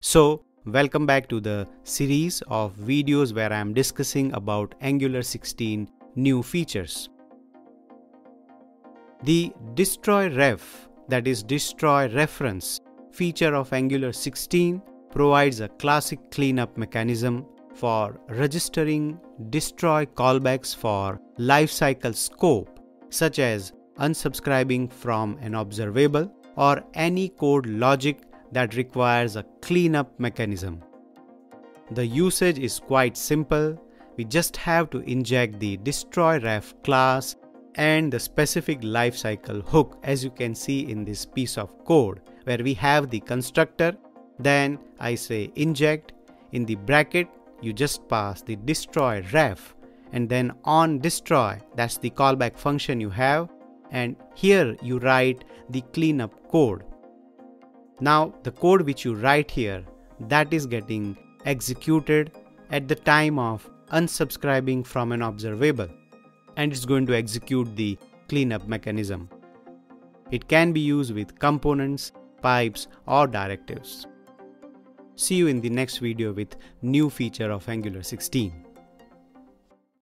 So, welcome back to the series of videos where I am discussing about Angular 16 new features. The DestroyRef, that is destroy reference feature of Angular 16 provides a classic cleanup mechanism for registering destroy callbacks for lifecycle scope, such as unsubscribing from an observable or any code logic that requires a cleanup mechanism. The usage is quite simple. We just have to inject the DestroyRef class and the specific lifecycle hook, as you can see in this piece of code, where we have the constructor. Then I say inject. In the bracket, you just pass the DestroyRef, and then on destroy, that's the callback function you have, and here you write the cleanup code. Now the code which you write here, that is getting executed at the time of unsubscribing from an observable, and it's going to execute the cleanup mechanism. It can be used with components, pipes, or directives. See you in the next video with new feature of Angular 16.